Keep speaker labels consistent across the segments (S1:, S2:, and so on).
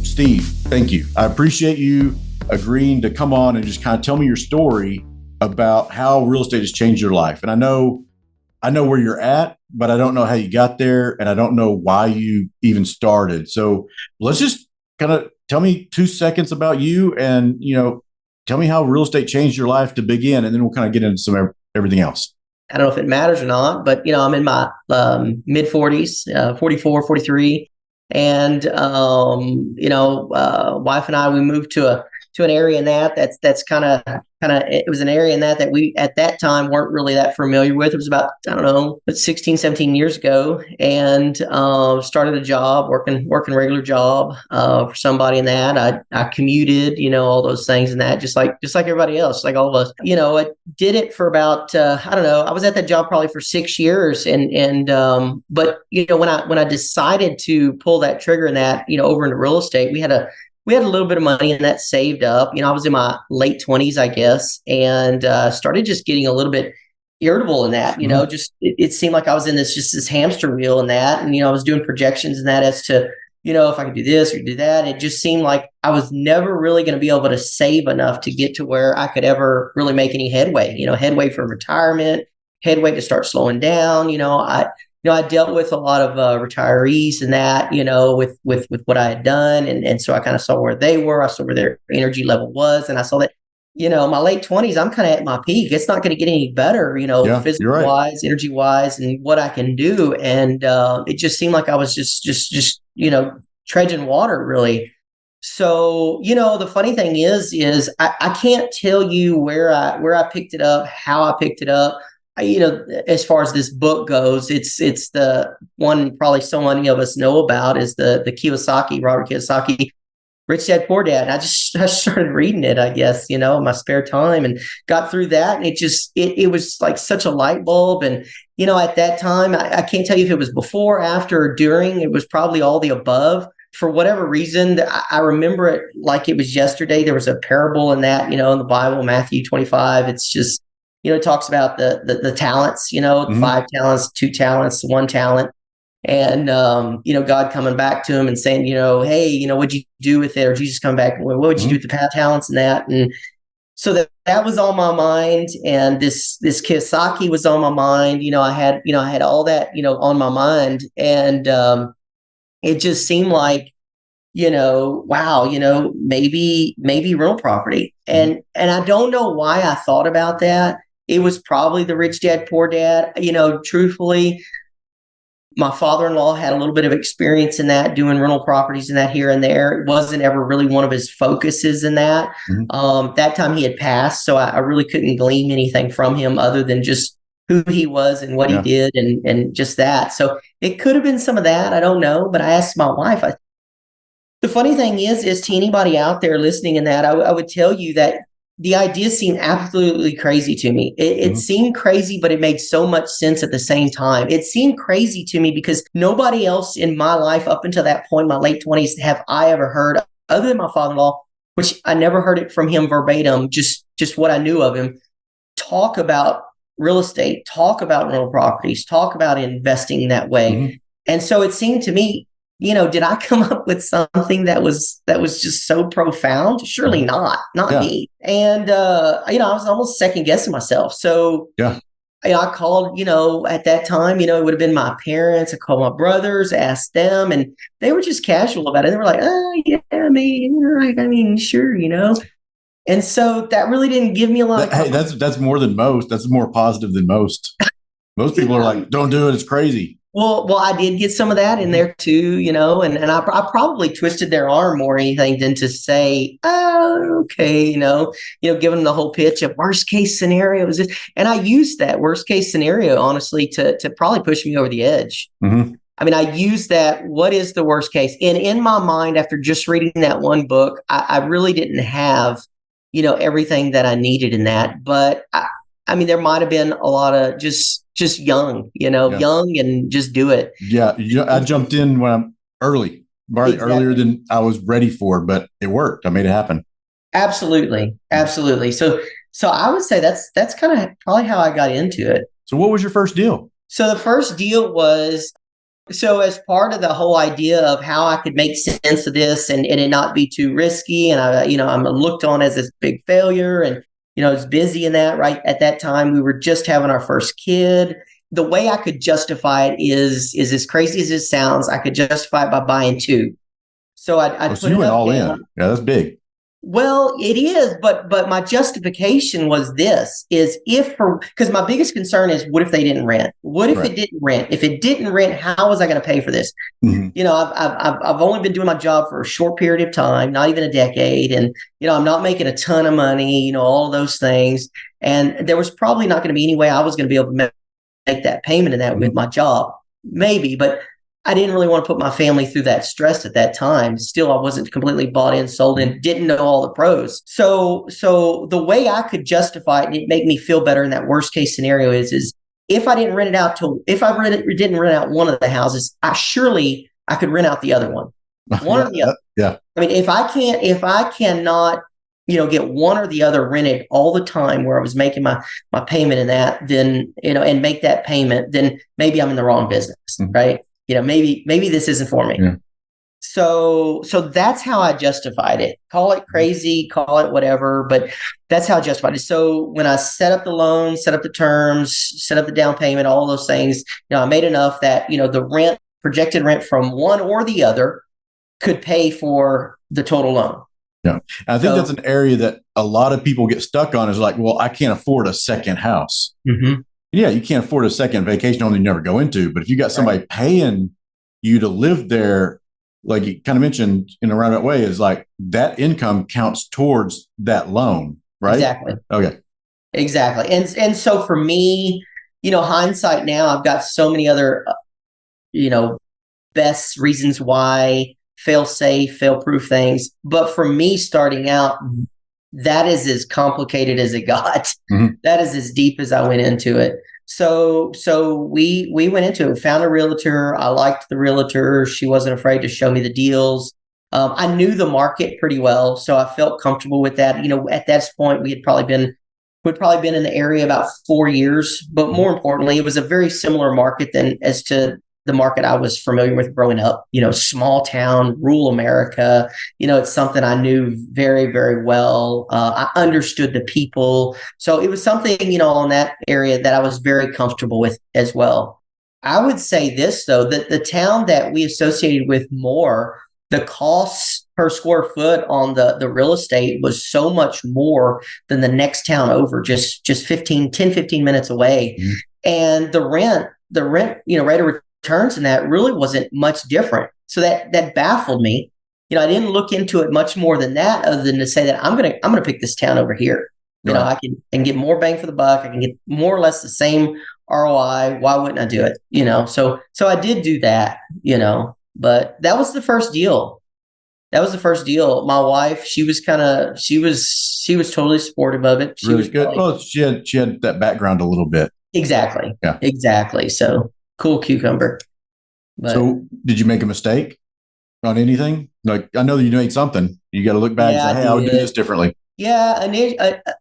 S1: Steve, thank you. I appreciate you agreeing to come on and just kind of tell me your story about how real estate has changed your life. And I know where you're at, but I don't know how you got there, and I don't know why you even started. So let's just kind of tell me 2 seconds about you, and tell me how real estate changed your life to begin, and then we'll kind of get into everything else.
S2: I don't know if it matters or not, but I'm in my mid 40s, 44, 43. And, wife and I, we moved to an area in that's kind of, it was an area in that we, at that time, weren't really that familiar with. It was about, I don't know, 16, 17 years ago, and started a job, working regular job for somebody in that. I commuted, all those things and that, just like everybody else, like all of us. I did it for about, I don't know, I was at that job probably for 6 years. But when I decided to pull that trigger in that, over into real estate, we had a little bit of money and that saved up. I was in my late 20s, I guess, and started just getting a little bit irritable in that. Just it seemed like I was in this hamster wheel in that, and I was doing projections in that as to if I could do this or do that. It just seemed like I was never really going to be able to save enough to get to where I could ever really make any headway. Headway for retirement, headway to start slowing down. I dealt with a lot of retirees and that, with what I had done. And so I kind of saw where they were. I saw where their energy level was. And I saw that, my late 20s, I'm kind of at my peak. It's not going to get any better, physical wise, energy wise, and what I can do. And it just seemed like I was just treading water, really. So, the funny thing is I can't tell you where I picked it up, how I picked it up. As far as this book goes, it's the one probably so many of us know about is the Robert Kiyosaki, Rich Dad Poor Dad. And I started reading it, I guess, in my spare time, and got through that. And it was like such a light bulb. And, at that time, I can't tell you if it was before, after, or during. It was probably all the above. For whatever reason, I remember it like it was yesterday. There was a parable in that, in the Bible, Matthew 25. It's just, it talks about the talents,
S1: Mm-hmm.
S2: 5 talents, 2 talents, 1 talent. And, God coming back to him and saying, hey, what'd you do with it? Or Jesus coming back, what would you do with the talents and that? And so that was on my mind. And this Kiyosaki was on my mind. I had all that, on my mind. And it just seemed like, wow, maybe rental property. And I don't know why I thought about that. It was probably the Rich Dad Poor Dad. Truthfully, my father-in-law had a little bit of experience in that, doing rental properties and that here and there. It wasn't ever really one of his focuses in that. Mm-hmm. That time he had passed, so I really couldn't glean anything from him other than just who he was and what he did and just that. So it could have been some of that. I don't know. But I asked my wife. The funny thing is to anybody out there listening in that, I would tell you that the idea seemed absolutely crazy to me. It seemed crazy, but it made so much sense at the same time. It seemed crazy to me because nobody else in my life up until that point, my late 20s, have I ever heard, other than my father-in-law, which I never heard it from him verbatim, just what I knew of him, talk about real estate, talk about rental properties, talk about investing that way. Mm-hmm. And so it seemed to me, did I come up with something that was just so profound? Surely not me. And, I was almost second guessing myself. So I called, at that time, it would have been my parents. I called my brothers, asked them, and they were just casual about it. They were like, oh, yeah, I mean, sure, And so that really didn't give me a lot.
S1: Hey, that's more than most. That's more positive than most. Most people are like, don't do it. It's crazy.
S2: Well, I did get some of that in there too, and I probably twisted their arm more anything than to say, oh, okay, give them the whole pitch of worst case scenario is this. And I used that worst case scenario, honestly, to probably push me over the edge. Mm-hmm. I mean, I used that. What is the worst case? And in my mind, after just reading that one book, I really didn't have, everything that I needed in that. But I mean, there might have been a lot of just young, young and just do it.
S1: Yeah. I jumped in when I'm early, probably earlier than I was ready for, but it worked. I made it happen.
S2: Absolutely. Absolutely. So I would say that's kind of probably how I got into it.
S1: So what was your first deal?
S2: So the first deal was So as part of the whole idea of how I could make sense of this and it not be too risky, and I'm looked on as this big failure, and I was busy in that right at that time. We were just having our first kid. The way I could justify it is as crazy as it sounds, I could justify it by buying two. So I'd
S1: So
S2: put
S1: you went
S2: enough
S1: all in.
S2: down.
S1: Yeah, that's big.
S2: Well, it is, but my justification was this: is if for because my biggest concern is what if they didn't rent? What if
S1: Right.
S2: it didn't rent? If it didn't rent, how was I going to pay for this?
S1: Mhm.
S2: I've only been doing my job for a short period of time, not even a decade, and I'm not making a ton of money. All of those things, and there was probably not going to be any way I was going to be able to make that payment in that with my job, maybe, but I didn't really want to put my family through that stress at that time. Still, I wasn't completely bought in, sold in, didn't know all the pros. So the way I could justify it and it make me feel better in that worst case scenario is if I didn't rent it out didn't rent out one of the houses, I could rent out the other one. One or the other.
S1: Yeah.
S2: I mean, if I cannot, get one or the other rented all the time where I was making my payment in that, then, and make that payment, then maybe I'm in the wrong business, right? Maybe this isn't for me.
S1: Yeah.
S2: So that's how I justified it. Call it crazy, call it whatever, but that's how I justified it. So when I set up the loan, set up the terms, set up the down payment, all those things, I made enough that, the projected rent from one or the other could pay for the total loan.
S1: Yeah. I think that's an area that a lot of people get stuck on is like, well, I can't afford a second house.
S2: Mm-hmm.
S1: Yeah, you can't afford a second vacation home you never go into. But if you got somebody paying you to live there, like you kind of mentioned in a roundabout way, is like that income counts towards that loan, right?
S2: Exactly.
S1: Okay.
S2: Exactly. And so for me, hindsight now, I've got so many other, best reasons why, fail safe, fail proof things. But for me starting out, that is as complicated as it got. Mm-hmm. That is as deep as I went into it. So we went into it. We found a realtor. I liked the realtor. She wasn't afraid to show me the deals. I knew the market pretty well, so I felt comfortable with that. At that point, we'd probably been in the area about 4 years. But more importantly, it was a very similar market as to the market I was familiar with growing up, small town, rural America. It's something I knew very, very well. I understood the people. So it was something, in that area that I was very comfortable with as well. I would say this, though, that the town that we associated with more, the costs per square foot on the real estate was so much more than the next town over, just 10, 15 minutes away. Mm-hmm. And the rent, rate of returns in that really wasn't much different. So that baffled me. I didn't look into it much more than that, other than to say that I'm gonna pick this town over here. Right. I can get more bang for the buck. I can get more or less the same ROI. Why wouldn't I do it? So I did do that. But that was the first deal. My wife, she was totally supportive of it. She was
S1: good. Well, she had that background a little bit.
S2: Exactly.
S1: Yeah.
S2: Exactly. So cool cucumber. But,
S1: so did you make a mistake on anything? Like, I know that you made something. You got to look back and say, hey, I would do this differently.
S2: Yeah.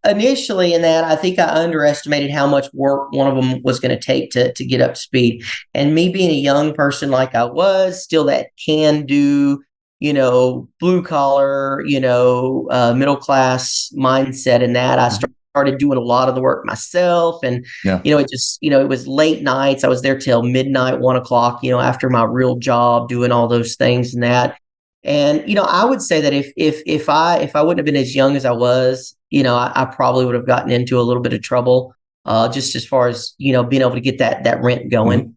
S2: Initially in that, I think I underestimated how much work one of them was going to take to get up to speed. And me being a young person like I was, still that can do, blue collar, middle class mindset in that. I started doing a lot of the work myself. And, it was late nights. I was there till midnight, 1:00, after my real job, doing all those things and that. And, I would say that if I wouldn't have been as young as I was, I probably would have gotten into a little bit of trouble, just as far as, being able to get that rent going. Mm-hmm.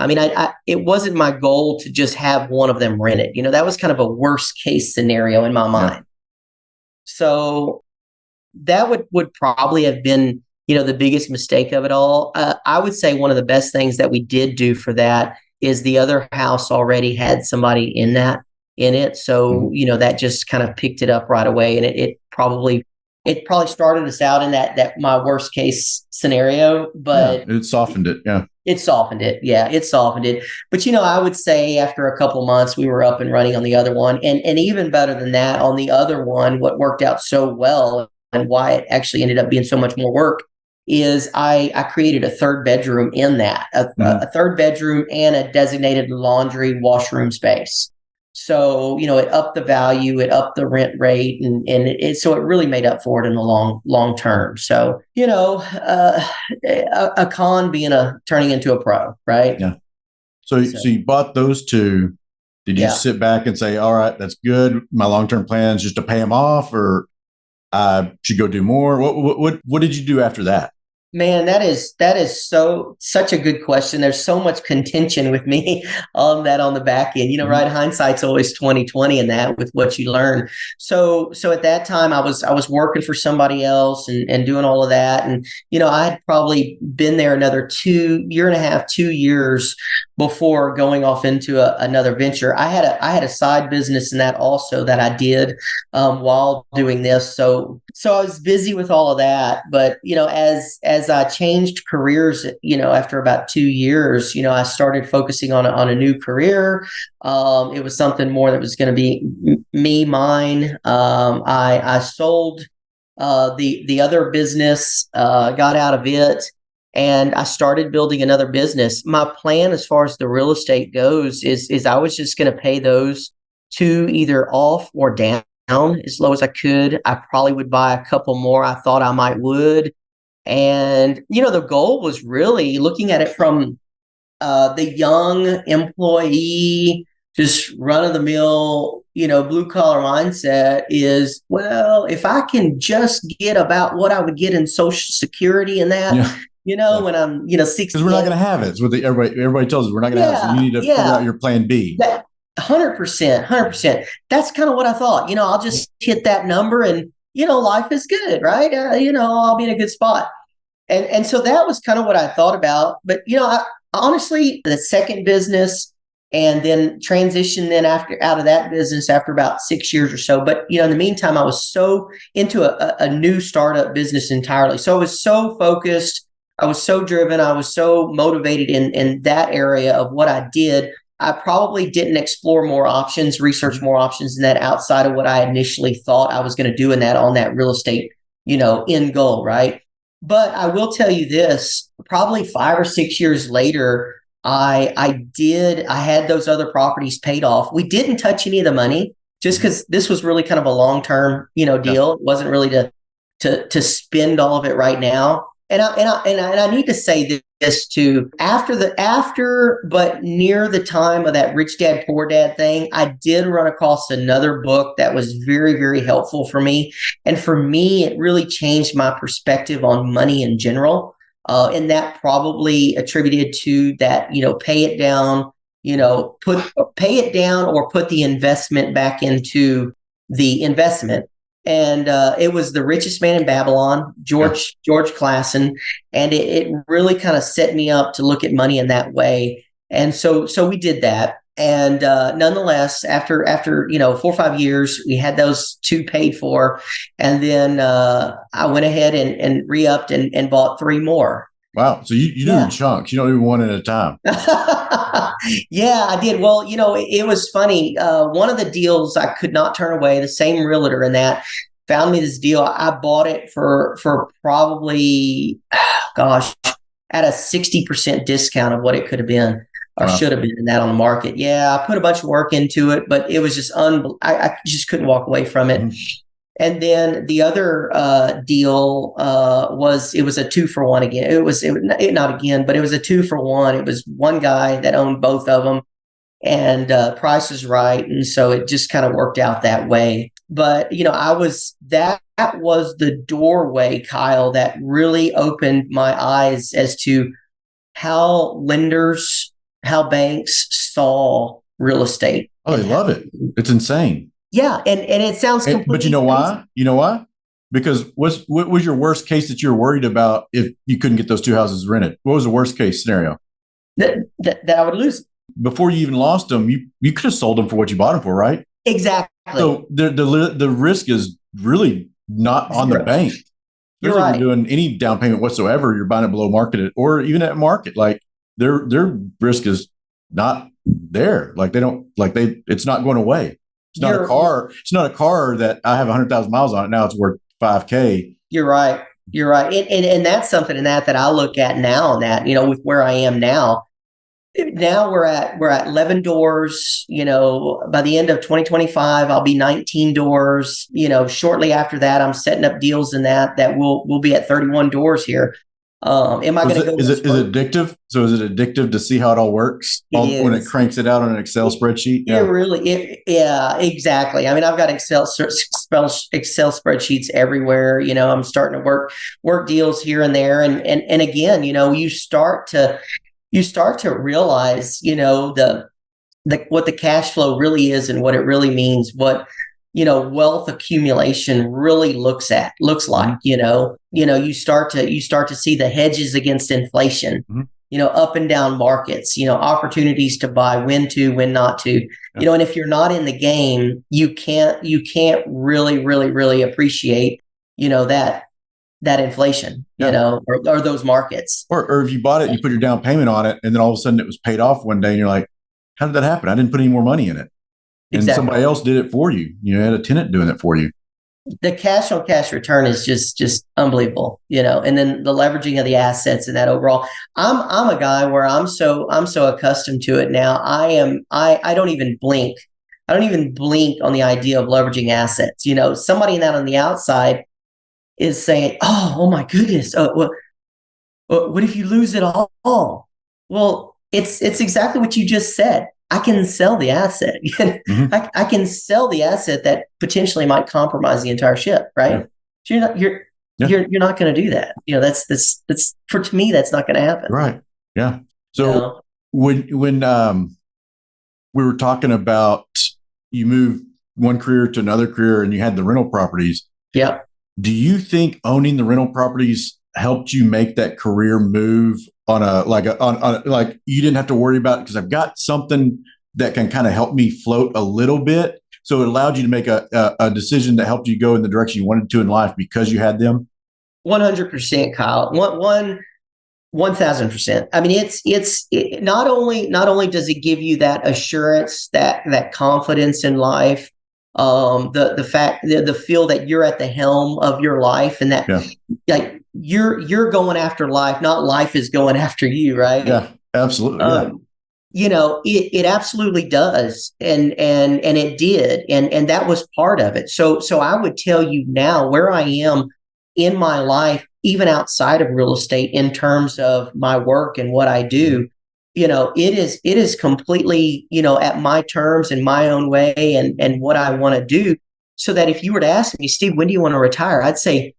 S2: I mean, it wasn't my goal to just have one of them rented. That was kind of a worst case scenario in my mind. Yeah. So that would probably have been, the biggest mistake of it all. I would say one of the best things that we did do for that is the other house already had somebody in it. So, that just kind of picked it up right away. And it probably started us out in that my worst case scenario, but
S1: it softened it. Yeah.
S2: It softened it. Yeah, it softened it. But, I would say after a couple of months, we were up and running on the other one. And even better than that, on the other one, what worked out so well and why it actually ended up being so much more work is I created a third bedroom in that, a third bedroom and a designated laundry washroom space. So, it upped the value, it upped the rent rate, so it really made up for it in the long term. So, a con turning into a pro, right?
S1: Yeah. So you bought those two. Did you sit back and say, all right, that's good. My long-term plan is just to pay them off, or I should go do more? What did you do after that?
S2: Man, that is such a good question. There's so much contention with me on that on the back end. Right? Hindsight's always 20/20 in that with what you learn. So at that time I was working for somebody else and doing all of that. And I had probably been there another 2 years before going off into another venture. I had a side business in that also that I did while doing this. So I was busy with all of that. But as I changed careers, after about 2 years, I started focusing on a new career. It was something more that was going to be mine. I sold the other business, got out of it, and I started building another business. My plan as far as the real estate goes is I was just going to pay those two either off or down as low as I could. I probably would buy a couple more. I thought I would. And, the goal was really looking at it from the young employee, just run of the mill, blue collar mindset is, well, if I can just get about what I would get in Social Security and that, when I'm, 60.
S1: Because we're not going to have it. It's what everybody tells us. We're not going to have it. So you need to figure out your plan B.
S2: 100%. That's kind of what I thought. I'll just hit that number and, life is good, right? I'll be in a good spot. And so that was kind of what I thought about. But, I honestly, the second business and then transition then out of that business after about 6 years or so. But, in the meantime, I was so into a new startup business entirely. So I was so focused. I was so driven. I was so motivated in that area of what I did. I probably didn't explore more options, research more options than that outside of what I initially thought I was going to do in that on that real estate, end goal, right? But I will tell you this, probably 5 or 6 years later, I had those other properties paid off. We didn't touch any of the money just because this was really kind of a long-term, deal. Yeah. It wasn't really to spend all of it right now. And I need to say this too. But near the time of that Rich Dad Poor Dad thing, I did run across another book that was very, very helpful for me. And for me, it really changed my perspective on money in general. And that probably attributed to that, pay it down, pay it down or put the investment back into the investment. And it was The Richest Man in Babylon, George Clason, and it really kind of set me up to look at money in that way. And so we did that. And nonetheless, after 4 or 5 years, we had those two paid for, and then I went ahead and re-upped and bought 3 more.
S1: Wow! So you do in chunks. You don't do one at a time.
S2: Yeah, I did. Well, it was funny. One of the deals I could not turn away, the same realtor in that found me this deal. I bought it for probably, at a 60% discount of what it could have been or should have been in that on the market. Yeah, I put a bunch of work into it, but it was just I just couldn't walk away from it. Mm-hmm. And then the other deal was a 2-for-1 again. It was not again, but it was a 2-for-1. It was one guy that owned both of them, and price is right, and so it just kind of worked out that way. But that was the doorway, Kyle, that really opened my eyes as to how banks saw real estate.
S1: Oh, they love it. It's insane.
S2: Yeah, and it sounds completely
S1: but you know why? You know why? Because what was your worst case that you were worried about if you couldn't get those 2 houses rented? What was the worst case scenario?
S2: That I would lose.
S1: Before you even lost them, you could have sold them for what you bought them for, right?
S2: Exactly.
S1: So the risk is really not on the bank.
S2: You're right.
S1: If you're doing any down payment whatsoever, you're buying it below market or even at market. Like their risk is not there. Like it's not going away. It's not a car. It's not a car that I have 100,000 miles on it. Now it's worth $5,000.
S2: You're right. You're right. And that's something in that I look at now, and that, with where I am now. Now we're at 11 doors. By the end of 2025, I'll be 19 doors. Shortly after that, I'm setting up deals in that we'll be at 31 doors here. Am I going to go?
S1: Is it addictive? So is it addictive to see how it all works when it cranks it out on an Excel spreadsheet?
S2: Yeah, exactly. I mean, I've got Excel spreadsheets everywhere. I'm starting to work deals here and there, and again, you start to realize, the what the cash flow really is and what it really means, what, wealth accumulation really looks like. You start to see the hedges against inflation, up and down markets, opportunities to buy, when to, when not to, and if you're not in the game, you can't really, really, really appreciate, that inflation, or those markets.
S1: Or if you bought it and you put your down payment on it, and then all of a sudden it was paid off one day, and you're like, how did that happen? I didn't put any more money in it. And somebody else did it for you. You had a tenant doing it for you.
S2: The cash on cash return is just unbelievable, and then the leveraging of the assets and that overall. I'm a guy where I'm so accustomed to it now. I don't even blink. I don't even blink on the idea of leveraging assets. Somebody in that on the outside is saying, oh my goodness, what if you lose it all? Well, it's exactly what you just said. I can sell the asset. I can sell the asset that potentially might compromise the entire ship, right? So you're not going to do that. That's to me, that's not going to happen.
S1: Right. Yeah. So when we were talking about you moved one career to another career and you had the rental properties.
S2: Yeah.
S1: Do you think owning the rental properties helped you make that career move on like you didn't have to worry about it because I've got something that can kind of help me float a little bit? So it allowed you to make a decision that helped you go in the direction you wanted to in life because you had them?
S2: 100%, Kyle. 1,000%. I mean, it's not only does it give you that assurance, that confidence in life, the fact, the feel that you're at the helm of your life, and that like you're going after life, not life is going after you, right?
S1: Yeah, absolutely.
S2: It absolutely does, and it did, and that was part of it. So I would tell you now where I am in my life, even outside of real estate, in terms of my work and what I do. It is completely, at my terms and my own way, and what I want to do. So that if you were to ask me, Steve, when do you want to retire? I'd say,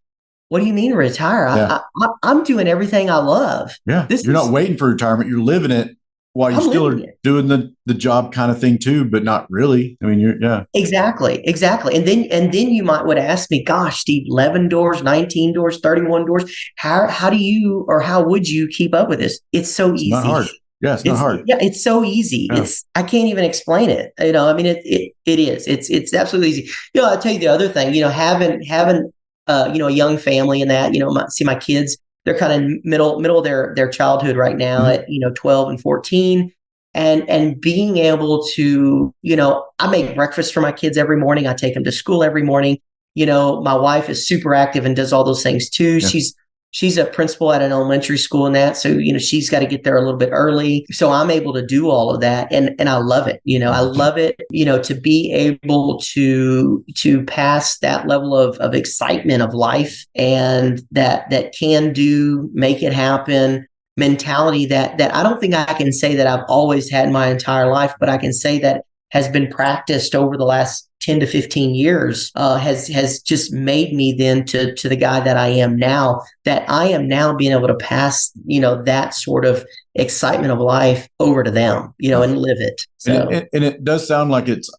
S2: what do you mean retire?
S1: Yeah.
S2: I'm doing everything I love.
S1: Yeah. You're not waiting for retirement. You're living it while you still are doing the job kind of thing too, but not really. I mean,
S2: Exactly. And then you would ask me, gosh, Steve, 11 doors, 19 doors, 31 doors. How do you, or how would you keep up with this? It's so easy.
S1: Not hard. Yeah, it's not hard.
S2: Yeah, it's so easy. Yeah. I can't even explain it. I mean, it is. It's absolutely easy. I'll tell you the other thing. Having a young family, and that, see my kids, they're kind of middle of their childhood right now, at 12 and 14, and being able to, I make breakfast for my kids every morning. I take them to school every morning. My wife is super active and does all those things too. Yeah. She's a principal at an elementary school and that. So, she's got to get there a little bit early. So I'm able to do all of that. And I love it. I love it, to be able to pass that level of excitement of life, and that can do, make it happen mentality that I don't think I can say that I've always had my entire life, but I can say that has been practiced over the last 10 to 15 years, has just made me then to the guy that I am now, that I am now being able to pass, that sort of excitement of life over to them, and live it. So,
S1: and it does sound like it's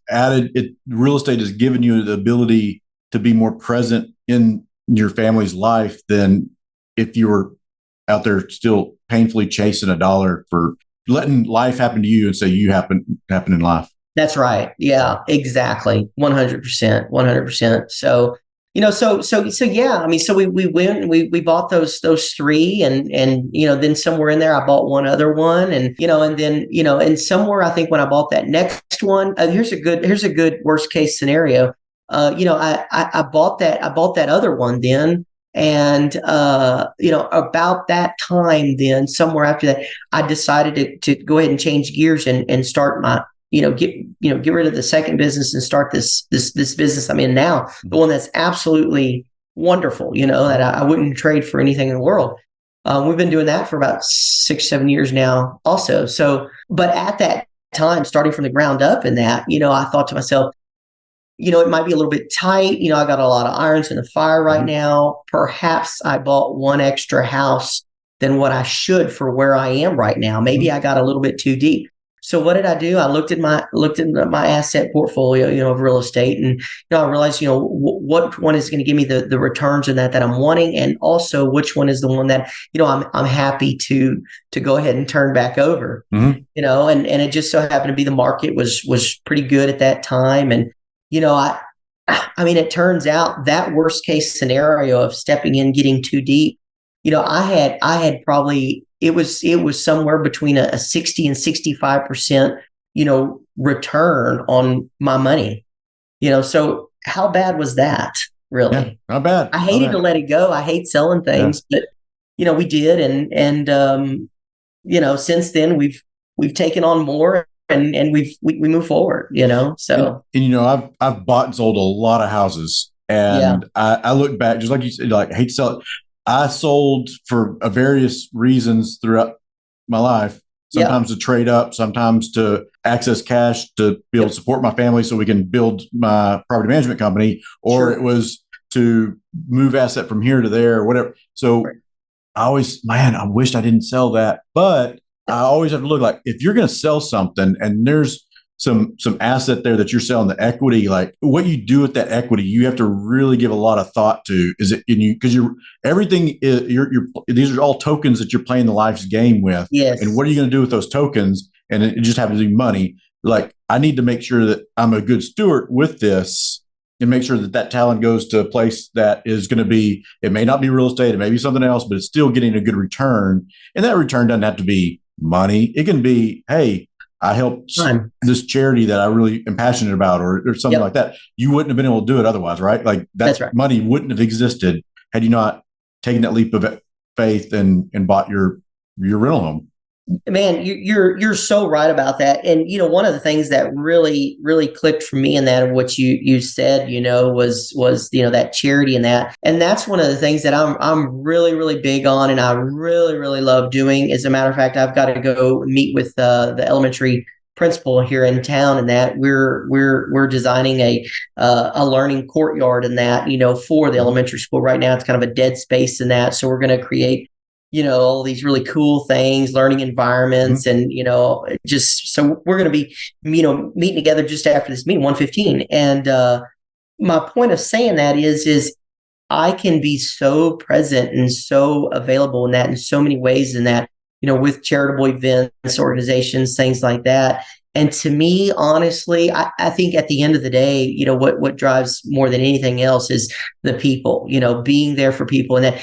S1: real estate has given you the ability to be more present in your family's life than if you were out there still painfully chasing a dollar, for letting life happen to you and say you happen in life.
S2: That's right. Yeah, exactly. 100%. So, so yeah, I mean, so we went, we bought those three, and, then somewhere in there, I bought one other one, and, and then, and somewhere, I think when I bought that next one, here's a good worst case scenario. I bought that other one then, And, about that time, then somewhere after that, I decided to go ahead and change gears and start my, get rid of the second business and start this business I'm in now, the one that's absolutely wonderful, that I wouldn't trade for anything in the world. We've been doing that for about 6-7 years now also. So, but at that time, starting from the ground up in that, I thought to myself, it might be a little bit tight. I got a lot of irons in the fire right now. Perhaps I bought one extra house than what I should for where I am right now. Maybe I got a little bit too deep. So what did I do? I looked at my asset portfolio, of real estate, and I realized, what one is going to give me the returns in that I'm wanting, and also which one is the one that I'm happy to go ahead and turn back over. And it just so happened to be the market was pretty good at that time, and I mean, it turns out that worst case scenario of stepping in, getting too deep, I had probably, it was somewhere between a 60 and 65%, return on my money, so how bad was that really?
S1: Yeah, not bad.
S2: I hated to let it go. I hate selling things, but we did. And since then we've taken on more. And we move forward, so.
S1: And I've bought and sold a lot of houses, and I look back, just like you said, like I hate to sell it. I sold for various reasons throughout my life. Sometimes to trade up, sometimes to access cash to be able to support my family so we can build my property management company, or it was to move asset from here to there or whatever. So I wished I didn't sell that, but I always have to look like, if you're going to sell something and there's some asset there that you're selling, the equity, like what you do with that equity, you have to really give a lot of thought to. Is it in you? Because these are all tokens that you're playing the life's game with.
S2: Yes.
S1: And what are you going to do with those tokens? And it just happens to be money. Like, I need to make sure that I'm a good steward with this and make sure that talent goes to a place that is going to be, it may not be real estate, it may be something else, but it's still getting a good return. And that return doesn't have to be money. It can be, hey, I helped this charity that I really am passionate about, or something like that. You wouldn't have been able to do it otherwise, right? Like that's right. Money wouldn't have existed had you not taken that leap of faith and bought your rental home.
S2: Man, you're so right about that. And one of the things that really clicked for me in that, of what you said, was that charity and that. And that's one of the things that I'm really big on, and I really love doing. As a matter of fact, I've got to go meet with the elementary principal here in town, and that we're designing a learning courtyard in that, for the elementary school. Right now it's kind of a dead space in that, so we're going to create all these really cool things, learning environments, and, just, so we're going to be, meeting together just after this meeting, 1:15. And my point of saying that is I can be so present and so available in that in so many ways in that, with charitable events, organizations, things like that. And to me, honestly, I think at the end of the day, what drives more than anything else is the people, being there for people. And that,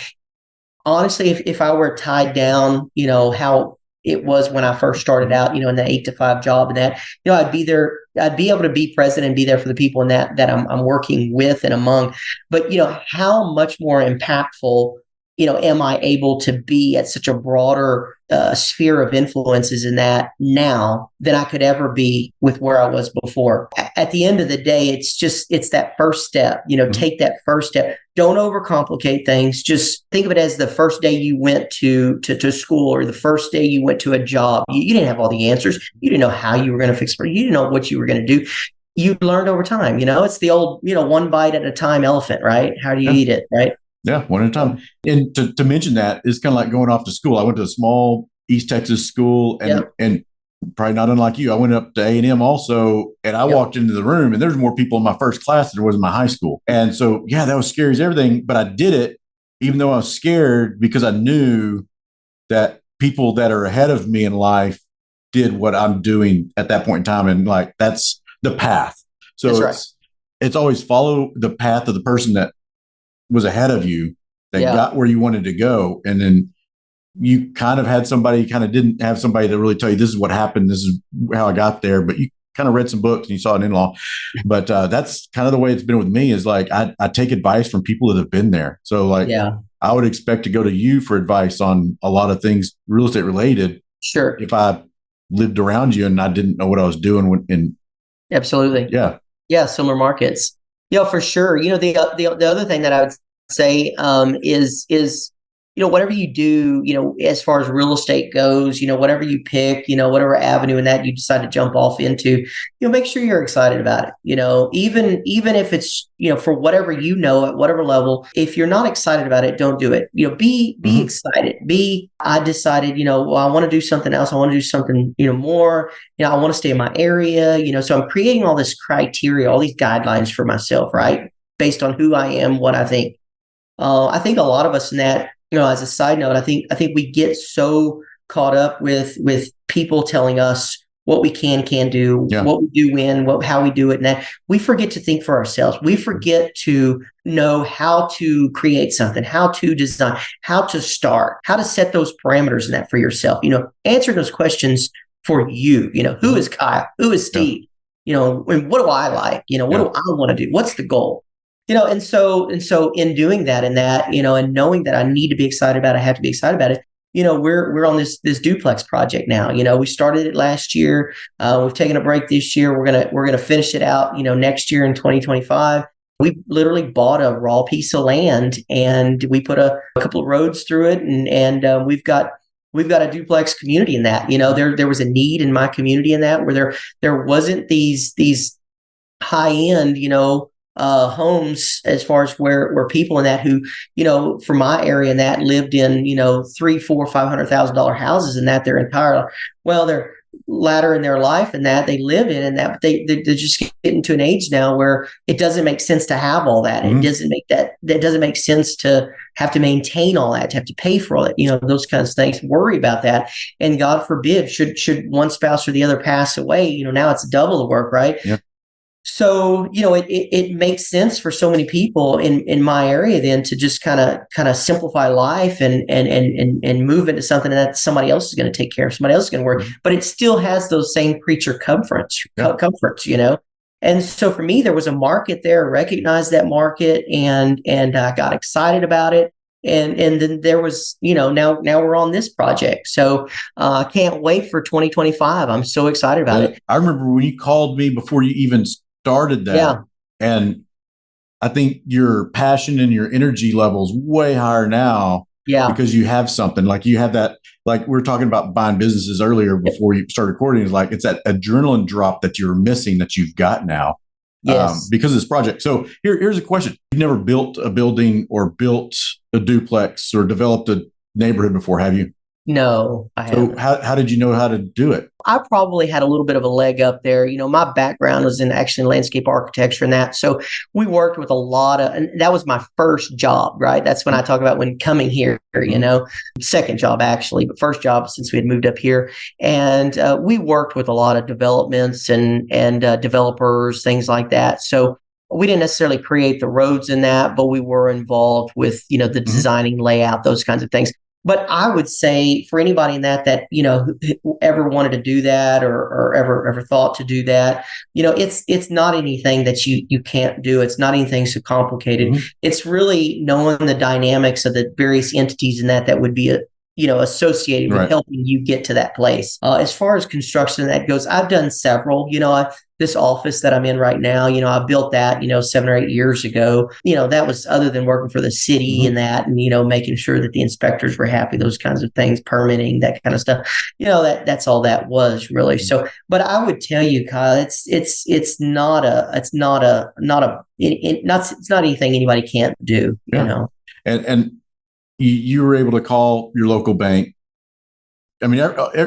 S2: honestly, if I were tied down, how it was when I first started out, in the 8-to-5 job, and that, I'd be there, I'd be able to be present and be there for the people in that I'm working with and among. But, how much more impactful, am I able to be at such a broader sphere of influences in that now than I could ever be with where I was before. At the end of the day, it's that first step, take that first step. Don't overcomplicate things. Just think of it as the first day you went to school, or the first day you went to a job. You didn't have all the answers. You didn't know how you were going to fix it. You didn't know what you were going to do. You learned over time. It's the old, one bite at a time elephant, right? How do you eat it, right?
S1: Yeah, one at a time. And to mention that, it's kind of like going off to school. I went to a small East Texas school, and probably not unlike you, I went up to A&M also, and I walked into the room, and there's more people in my first class than there was in my high school. And so, that was scary as everything, but I did it even though I was scared, because I knew that people that are ahead of me in life did what I'm doing at that point in time. And like, that's the path. So it's always follow the path of the person that was ahead of you, that got where you wanted to go. And then you kind of didn't have somebody to really tell you, this is what happened, this is how I got there. But you kind of read some books and you saw an in-law, but that's kind of the way it's been with me is like, I take advice from people that have been there. So like, I would expect to go to you for advice on a lot of things real estate related.
S2: Sure.
S1: If I lived around you and I didn't know what I was doing
S2: Absolutely. Yeah. Similar markets. Yeah, for sure. The other thing that I would say is whatever you do, as far as real estate goes, whatever you pick, whatever avenue and that you decide to jump off into, make sure you're excited about it. Even if it's, for whatever, at whatever level, if you're not excited about it, don't do it. Be excited. I decided, well, I want to do something else. I want to do something, more, I want to stay in my area, so I'm creating all this criteria, all these guidelines for myself, right? Based on who I am, what I think. I think a lot of us in that, as a side note, I think we get so caught up with people telling us what we can do, what we do when, how we do it, and that we forget to think for ourselves. We forget to know how to create something, how to design, how to start, how to set those parameters in that for yourself. Answer those questions for you. Who is Kyle? Who is Steve? And what do I like? What do I want to do? What's the goal? And so in doing that and knowing that I need to be excited about it, I have to be excited about it. We're on this duplex project now. We started it last year. We've taken a break this year. We're gonna finish it out, next year in 2025. We literally bought a raw piece of land and we put a couple of roads through it, and we've got a duplex community in that. There was a need in my community in that where there wasn't these high end, homes as far as where people in that who, from my area in that lived in, $300,000, $400,000, $500,000 houses in that their entire, they're latter in their life and that they live in that, but they're just getting to an age now where it doesn't make sense to have all that. It doesn't make that doesn't make sense to have to maintain all that, to have to pay for all that, those kinds of things, worry about that. And God forbid, should one spouse or the other pass away, now it's double the work, right? Yeah. So, it makes sense for so many people in my area then to just kind of simplify life and move into something that somebody else is going to take care of, somebody else is going to work, but it still has those same creature comforts, And so for me, there was a market there, recognized that market and I got excited about it. And then there was, now we're on this project. So I can't wait for 2025. I'm so excited about it.
S1: I remember when you called me before you even started that, and I think your passion and your energy level is way higher now because you have something like you have that, like we were talking about buying businesses earlier before you started recording. It's like, it's that adrenaline drop that you're missing that you've got now because of this project. So here's a question. You've never built a building or built a duplex or developed a neighborhood before, have you?
S2: No, I haven't.
S1: So how did you know how to do it?
S2: I probably had a little bit of a leg up there. My background was in landscape architecture and that. So we worked with a lot of, and that was my first job, right? That's when I talk about when coming here, second job actually, but first job since we had moved up here. And we worked with a lot of developments and developers, things like that. So we didn't necessarily create the roads in that, but we were involved with, the designing, layout, those kinds of things. But I would say for anybody in that who ever wanted to do that or ever thought to do that, it's not anything that you can't do. It's not anything so complicated. It's really knowing the dynamics of the various entities in that would be associated with helping you get to that place. As far as construction that goes, I've done several. This office that I'm in right now, I built that, 7 or 8 years ago. That was other than working for the city and that, and, making sure that the inspectors were happy, those kinds of things, permitting, that kind of stuff. That's all that was really. So, but I would tell you, Kyle, it's not anything anybody can't do,
S1: And you were able to call your local bank. I mean,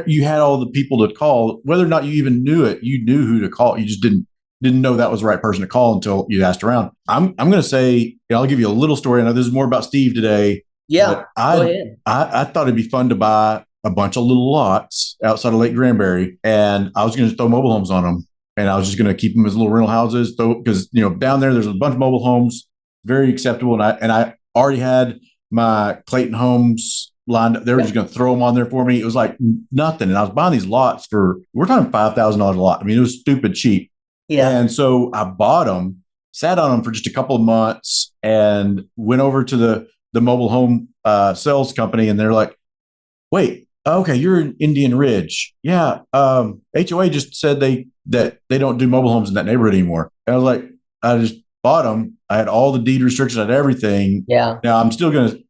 S1: you had all the people to call, whether or not you even knew it. You knew who to call. You just didn't know that was the right person to call until you asked around. I'm going to say, I'll give you a little story. I know this is more about Steve today.
S2: Yeah, go ahead.
S1: I thought it'd be fun to buy a bunch of little lots outside of Lake Granbury, and I was going to throw mobile homes on them, and I was just going to keep them as little rental houses. Because down there's a bunch of mobile homes, very acceptable, and I already had my Clayton Homes lined up. They were just going to throw them on there for me. It was like nothing. And I was buying these lots we're talking $5,000 a lot. I mean, it was stupid cheap.
S2: Yeah.
S1: And so I bought them, sat on them for just a couple of months, and went over to the mobile home sales company. And they're like, wait, okay, you're in Indian Ridge. Yeah. HOA just said that they don't do mobile homes in that neighborhood anymore. And I was like, I just bought them. I had all the deed restrictions, I had everything.
S2: Yeah.
S1: Now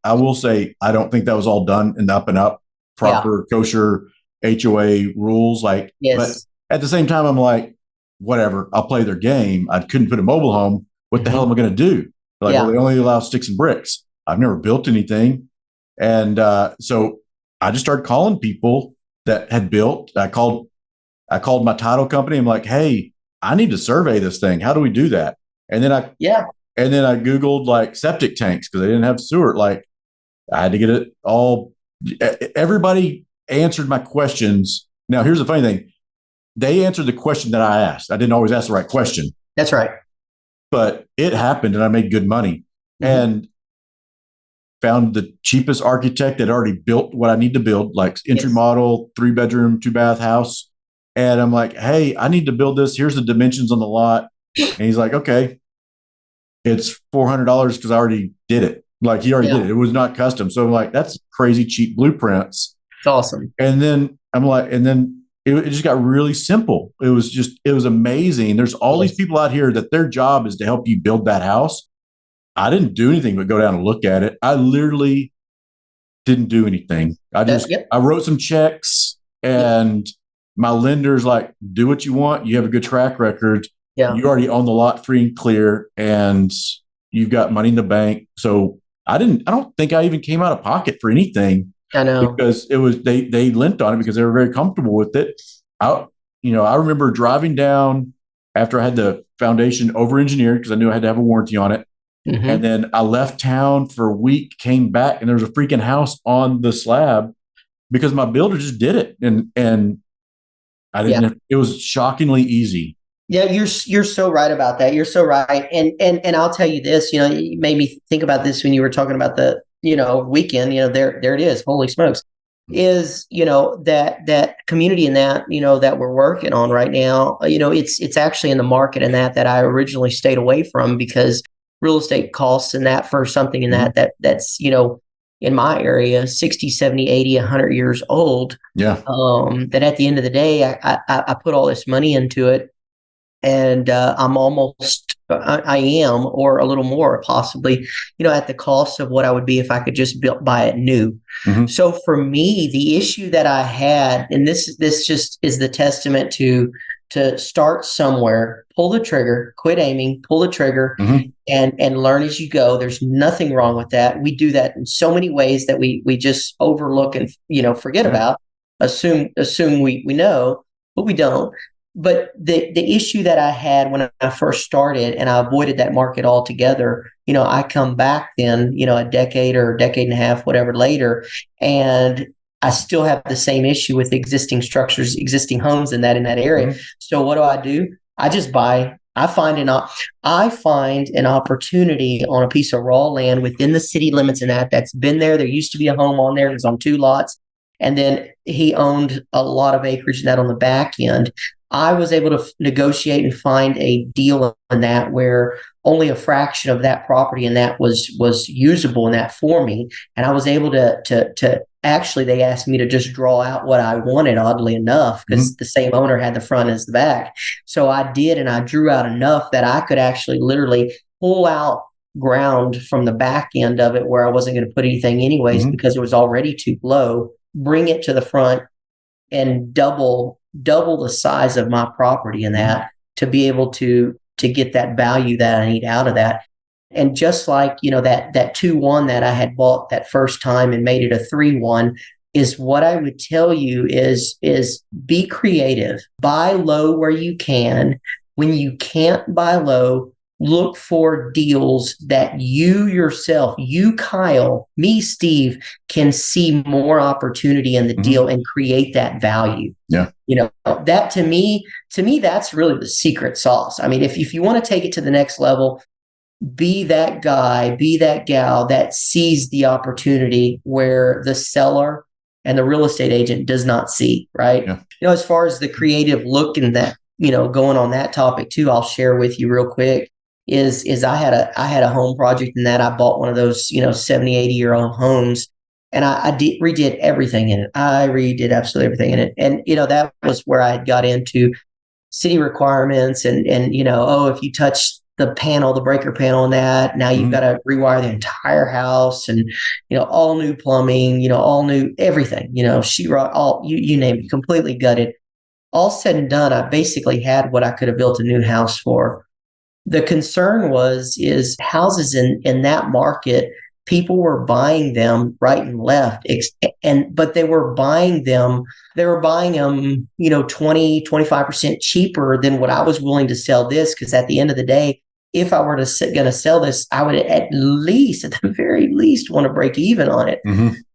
S1: I will say, I don't think that was all done in the up and up proper kosher HOA rules. Like, but at the same time, I'm like, whatever, I'll play their game. I couldn't put a mobile home. What the hell am I going to do? They're like, well, they only allow sticks and bricks. I've never built anything. And so I just started calling people that had built. I called my title company. I'm like, hey, I need to survey this thing. How do we do that? And then I Googled like septic tanks because they didn't have sewer. Like I had to get it all. Everybody answered my questions. Now, here's the funny thing. They answered the question that I asked. I didn't always ask the right question.
S2: That's right.
S1: But it happened and I made good money and found the cheapest architect that already built what I need to build, like entry model, 3-bedroom, 2-bath house. And I'm like, hey, I need to build this. Here's the dimensions on the lot. And he's like, okay, it's $400 because I already did it. Like he already did it. It was not custom. So I'm like, that's crazy cheap blueprints.
S2: It's awesome.
S1: And then I'm like, it just got really simple. It was amazing. There's all these people out here that their job is to help you build that house. I didn't do anything but go down and look at it. I literally didn't do anything. I wrote some checks and my lender's like, do what you want. You have a good track record. Yeah. You already own the lot free and clear and you've got money in the bank. So I don't think I even came out of pocket for anything.
S2: I know.
S1: Because it was, they lent on it because they were very comfortable with it. I remember driving down after I had the foundation over-engineered because I knew I had to have a warranty on it. Mm-hmm. And then I left town for a week, came back, and there was a freaking house on the slab because my builder just did it. And I didn't, it was shockingly easy.
S2: Yeah, you're so right about that. You're so right. And I'll tell you this, you made me think about this when you were talking about the, weekend, there it is. Holy smokes. Is, that community in that, that we're working on right now, it's actually in the market in that I originally stayed away from because real estate costs and that for something in that's, in my area, 60, 70, 80, 100 years old.
S1: Yeah.
S2: That at the end of the day, I put all this money into it and I am, or a little more possibly, at the cost of what I would be if I could just buy it new. Mm-hmm. So for me, the issue that I had, and this just is the testament to start somewhere, pull the trigger, quit aiming, pull the trigger, and learn as you go. There's nothing wrong with that. We do that in so many ways that we just overlook and forget about, assume we know, but we don't. But the issue that I had when I first started, and I avoided that market altogether, I come back then, a decade or a decade and a half, whatever later, and I still have the same issue with existing structures, existing homes in that area. Mm-hmm. So what do? I just buy. I find an opportunity on a piece of raw land within the city limits, and that's been there. There used to be a home on there. It was on 2 lots, and then he owned a lot of acreage in that on the back end. I was able to negotiate and find a deal in that where only a fraction of that property and that was usable in that for me. And I was able to actually, they asked me to just draw out what I wanted, oddly enough, because the same owner had the front as the back. So I did, and I drew out enough that I could actually literally pull out ground from the back end of it where I wasn't going to put anything anyways because it was already too low, bring it to the front and double the size of my property in that to be able to get that value that I need out of that. And just like, that 2-1 that I had bought that first time and made it a 3-1 is what I would tell you is be creative, buy low where you can. When you can't buy low, look for deals that you yourself, Kyle, me, Steve, can see more opportunity in the deal and create that value.
S1: Yeah.
S2: That to me, that's really the secret sauce. I mean, if you want to take it to the next level, be that guy, be that gal that sees the opportunity where the seller and the real estate agent does not see, right?
S1: Yeah.
S2: As far as the creative look in that, going on that topic too, I'll share with you real quick is I had a home project in that I bought one of those, 70, 80-year-old homes, and I redid everything in it. I redid absolutely everything in it. And, that was where I had got into city requirements and, if you touch the breaker panel in that, now you've got to rewire the entire house and, all new plumbing, all new everything, sheetrock, all you name it, completely gutted. All said and done, I basically had what I could have built a new house for. The concern is houses in that market, people were buying them right and left, but they were buying them 20-25% cheaper than what I was willing to sell this, because at the end of the day, if I were going to sell this, I would at the very least want to break even on it.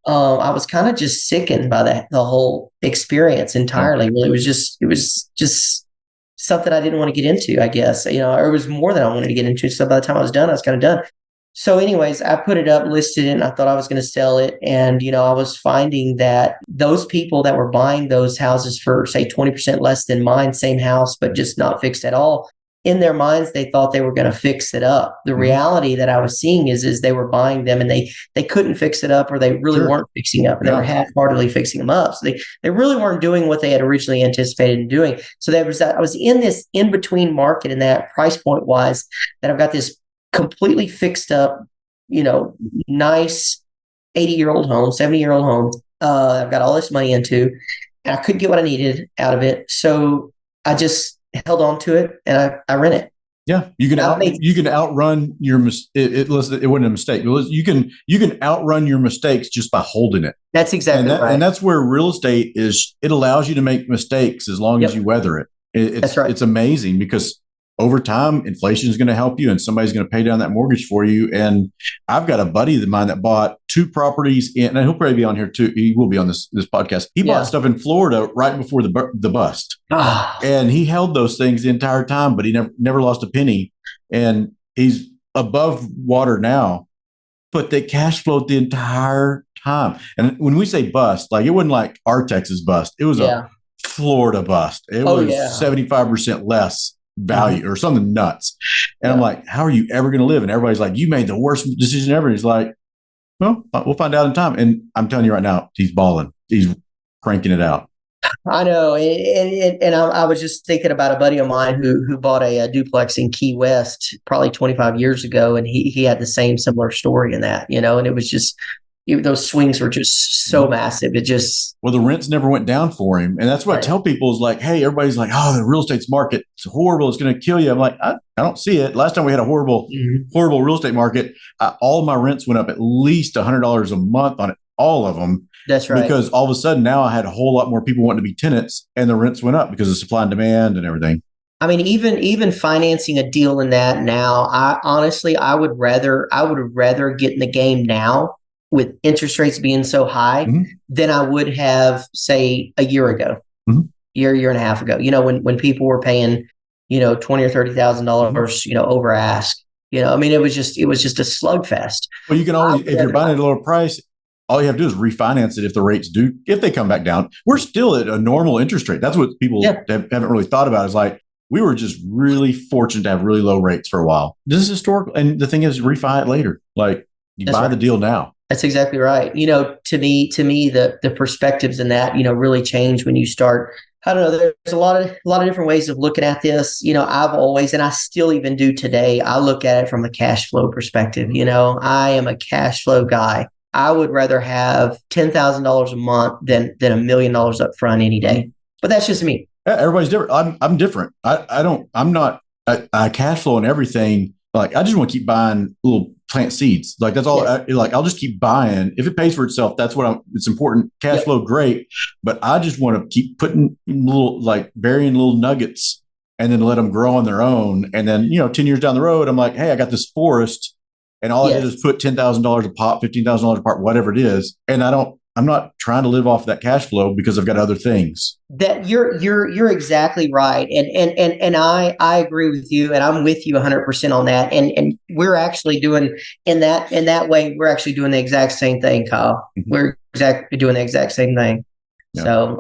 S2: I was kind of just sickened by the whole experience entirely. Well, it was just something I didn't want to get into, I guess, or it was more than I wanted to get into. So by the time I was done, I was kind of done. So anyways, I put it up, listed it, and I thought I was going to sell it. And, I was finding that those people that were buying those houses for, say, 20% less than mine, same house, but just not fixed at all, in their minds, they thought they were going to fix it up. The reality that I was seeing is they were buying them and they couldn't fix it up, or they really weren't fixing up, and they were half-heartedly fixing them up. So they really weren't doing what they had originally anticipated in doing. So I was in this in-between market in that price point wise, that I've got this completely fixed up, nice 80-year-old home, 70-year-old home. I've got all this money into, and I couldn't get what I needed out of it. So I just held on to it, and I rent it.
S1: Yeah, you can outrun your it wasn't a mistake. You can outrun your mistakes just by holding it.
S2: That's exactly right.
S1: And that's where real estate is. It allows you to make mistakes as long as you weather it. That's right. It's amazing, because over time, inflation is going to help you, and somebody's going to pay down that mortgage for you. And I've got a buddy of mine that bought 2 properties and he'll probably be on here too. He will be on this podcast. He bought stuff in Florida right before the bust, and he held those things the entire time, but he never lost a penny. And he's above water now, but they cash flowed the entire time. And when we say bust, like, it wasn't like our Texas bust; it was a Florida bust. It was 75% less value or something nuts. And I'm like, how are you ever going to live? And everybody's like, you made the worst decision ever. And he's like, well, we'll find out in time. And I'm telling you right now, he's balling. He's cranking it out.
S2: I know. And I was just thinking about a buddy of mine who bought a duplex in Key West probably 25 years ago. And he had the same similar story in that, and it was just, those swings were just so massive.
S1: The rents never went down for him. And that's what I tell people is like, hey, everybody's like, oh, the real estate's market, it's horrible, it's going to kill you. I'm like, I don't see it. Last time we had a horrible real estate market, all of my rents went up at least $100 a month on it, all of them.
S2: That's right.
S1: Because all of a sudden now I had a whole lot more people wanting to be tenants, and the rents went up because of supply and demand and everything.
S2: I mean, even financing a deal in that now, I would rather get in the game now with interest rates being so high than I would have, say, a year ago, year and a half ago. When people were paying, $20,000 or $30,000, over ask. I mean, it was just a slugfest.
S1: Well, you can always, if you're buying at a lower price, all you have to do is refinance it if they come back down. We're still at a normal interest rate. That's what people haven't really thought about. Is like, we were just really fortunate to have really low rates for a while. This is historical. And the thing is, refi it later. Like, you buy the deal now.
S2: That's exactly right. To me, the perspectives in that, really change when you start. I don't know. There's a lot of different ways of looking at this. I've always, and I still even do today, I look at it from a cash flow perspective. I am a cash flow guy. I would rather have $10,000 a month than $1 million up front any day. But that's just me.
S1: Yeah, everybody's different. I'm different. I'm not I cash flow and everything. Like, I just want to keep buying little plant seeds. Like, that's all. I'll just keep buying. If it pays for itself, that's what it's important. Cash flow, great. But I just want to keep putting burying little nuggets and then let them grow on their own. And then, 10 years down the road, I'm like, hey, I got this forest, and all I did is put $10,000 a pop, $15,000 a pop, whatever it is. And I don't I'm not trying to live off that cash flow because I've got other things.
S2: That you're exactly right. And I agree with you, and I'm with you 100% on that. And we're actually doing in that way, we're actually doing the exact same thing, Kyle.
S1: Mhm.
S2: We're exactly doing the exact same thing.
S1: Yeah.
S2: So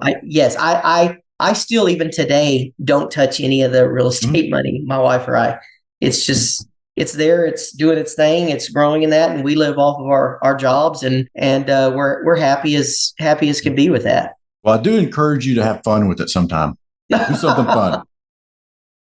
S2: I still even today don't touch any of the real estate money, my wife or I. It's just it's there, it's doing its thing, it's growing in that, and we live off of our jobs, and we're happy as can be with that.
S1: Well, I do encourage you to have fun with it sometime. Do something fun.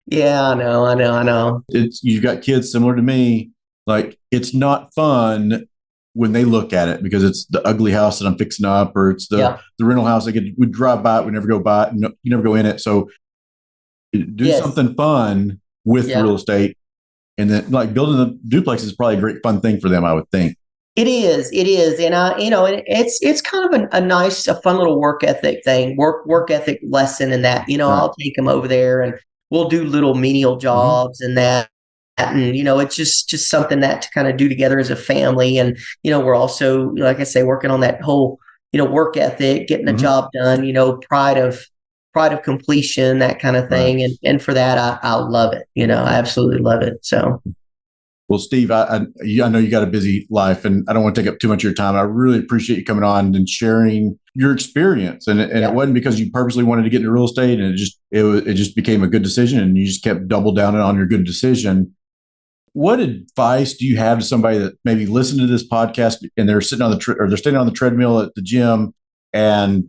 S2: Yeah, I know.
S1: You've got kids similar to me. Like, it's not fun when they look at it because it's the ugly house that I'm fixing up, or it's the rental house. We drive by it, we never go by it, no, you never go in it. So do something fun with real estate. And then, like, building the duplex is probably a great fun thing for them, I would think.
S2: It is, and it's kind of a nice, fun little work ethic thing, work ethic lesson in that. Right. I'll take them over there, and we'll do little menial jobs and that, and it's just something that to kind of do together as a family. And we're also, like I say, working on that whole work ethic, getting the job done. Pride of completion, that kind of thing. Right. And for that, I love it. I absolutely love it. So.
S1: Well, Steve, I know you got a busy life, and I don't want to take up too much of your time. I really appreciate you coming on and sharing your experience. And it wasn't because you purposely wanted to get into real estate, and it just became a good decision, and you just kept double down on your good decision. What advice do you have to somebody that maybe listened to this podcast and they're sitting on they're standing on the treadmill at the gym, and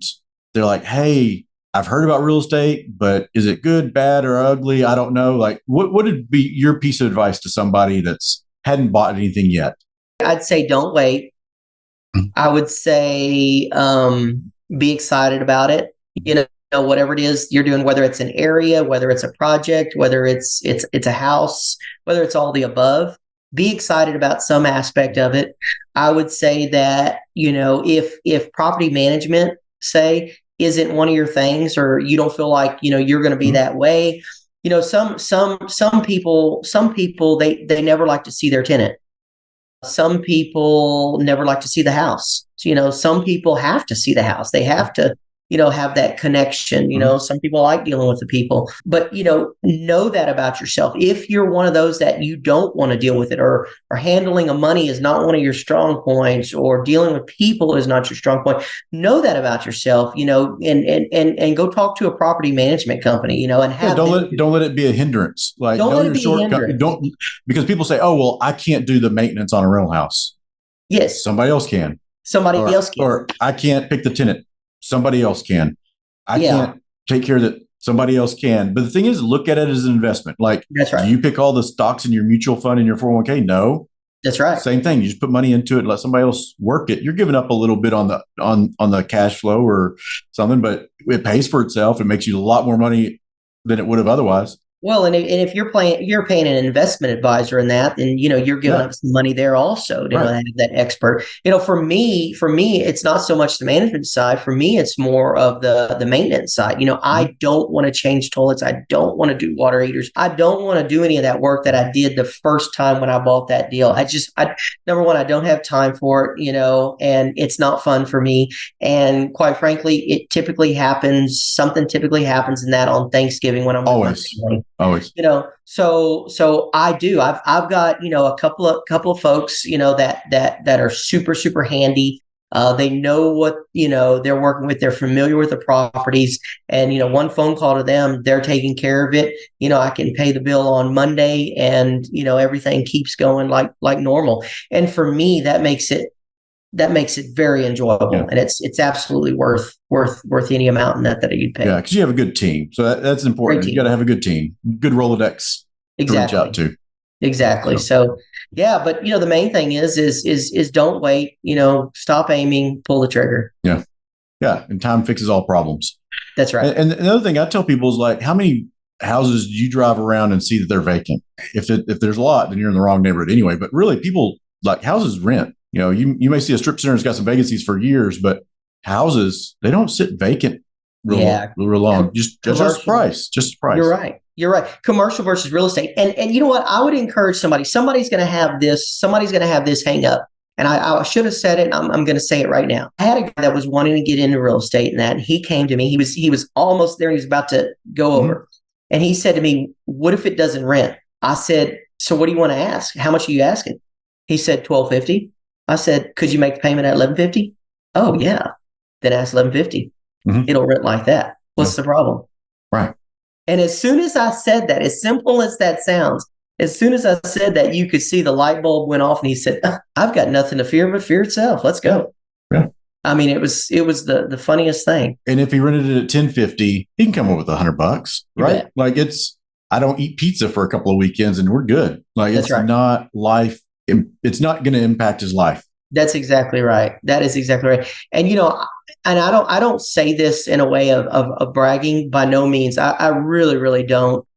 S1: they're like, "Hey, I've heard about real estate, but is it good, bad, or ugly? I don't know." Like, what would be your piece of advice to somebody that's hadn't bought anything yet?
S2: I'd say don't wait. I would say be excited about it. Whatever it is you're doing, whether it's an area, whether it's a project, whether it's a house, whether it's all the above, be excited about some aspect of it. I would say that, if property management, say, isn't one of your things, or you don't feel like you're going to be that way, some people they never like to see their tenant. Some people never like to see the house. Some people have to see the house. They have to have that connection. Some people like dealing with the people, but know that about yourself. If you're one of those that you don't want to deal with it, or handling of money is not one of your strong points, or dealing with people is not your strong point, know that about yourself, and go talk to a property management company, and have
S1: don't let it be a hindrance. Like,
S2: don't let it be a hindrance.
S1: Don't, because people say, "Oh, well, I can't do the maintenance on a rental house."
S2: Yes.
S1: Somebody else can. Or I can't pick the tenant. Somebody else can. I can't take care of that. Somebody else can. But the thing is, look at it as an investment. Like,
S2: that's right.
S1: Do you pick all the stocks in your mutual fund and your 401k? No.
S2: That's right.
S1: Same thing. You just put money into it and let somebody else work it. You're giving up a little bit on the cash flow or something, but it pays for itself. It makes you a lot more money than it would have otherwise.
S2: Well, and if you're paying an investment advisor in that, then you're giving up some money there also to have that expert. For me, it's not so much the management side. For me, it's more of the maintenance side. I don't want to change toilets. I don't want to do water heaters. I don't want to do any of that work that I did the first time when I bought that deal. Number one, I don't have time for it. And it's not fun for me. And quite frankly, something typically happens in that on Thanksgiving when I'm
S1: always.
S2: So I do. I've got a couple of folks that are super, super handy. They know what they're working with. They're familiar with the properties, and one phone call to them, they're taking care of it. I can pay the bill on Monday, and everything keeps going like normal. And for me, that makes it very enjoyable, and it's absolutely worth any amount in that you'd pay.
S1: Yeah, because you have a good team, so that's important. You got to have a good team, good Rolodex to reach out to.
S2: Exactly. So yeah, but the main thing is don't wait. Stop aiming, pull the trigger.
S1: Yeah, and time fixes all problems.
S2: That's right.
S1: And another thing I tell people is, like, how many houses do you drive around and see that they're vacant? If there's a lot, then you're in the wrong neighborhood anyway. But really, people like houses rent. You may see a strip center that's got some vacancies for years, but houses, they don't sit vacant real long. Just a price.
S2: You're right. Commercial versus real estate. And you know what? I would encourage somebody's going to have this hang up. And I should have said it. And I'm going to say it right now. I had a guy that was wanting to get into real estate and that, and he came to me. He was almost there. He was about to go over. And he said to me, what if it doesn't rent? I said, so what do you want to ask? How much are you asking? He said, $1,250. I said, could you make the payment at $1,150? Oh, yeah. Then ask $1,150. It'll rent like that. What's the problem?
S1: Right.
S2: And as soon as I said that, as simple as that sounds, as soon as I said that, you could see the light bulb went off and he said, I've got nothing to fear but fear itself. Let's go.
S1: Yeah.
S2: I mean, it was the funniest thing.
S1: And if he rented it at $10.50, he can come up with $100, right? Like I don't eat pizza for a couple of weekends and we're good. Like it's not life. It's not going to impact his life.
S2: That's exactly right. That is exactly right. And, and I don't say this in a way of bragging by no means. I really, really don't.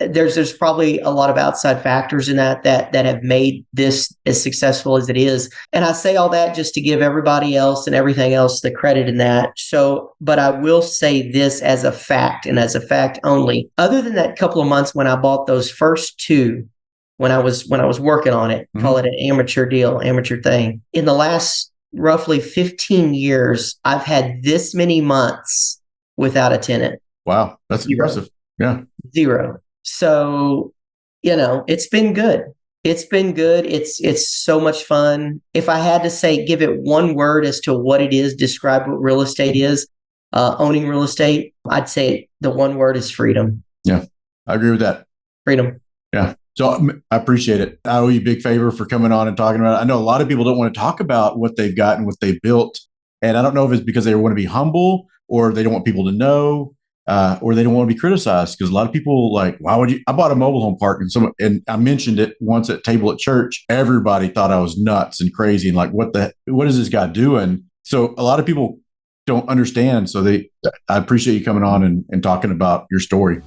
S2: There's probably a lot of outside factors in that have made this as successful as it is. And I say all that just to give everybody else and everything else the credit in that. So, but I will say this as a fact and as a fact only. Other than that couple of months when I bought those first two, when I was working on it, call it an amateur deal, amateur thing. In the last roughly 15 years, I've had this many months without a tenant.
S1: Wow, that's impressive. Yeah.
S2: 0. So, it's been good. It's been good. It's so much fun. If I had to say, give it one word as to what it is, describe what real estate is, owning real estate, I'd say the one word is freedom.
S1: Yeah, I agree with that.
S2: Freedom.
S1: Yeah. So I appreciate it. I owe you a big favor for coming on and talking about it. I know a lot of people don't want to talk about what they've got and what they've built. And I don't know if it's because they want to be humble or they don't want people to know. Or they don't want to be criticized because a lot of people why would you? I bought a mobile home park and I mentioned it once at table at church. Everybody thought I was nuts and crazy and what is this guy doing? So a lot of people don't understand. So I appreciate you coming on and talking about your story.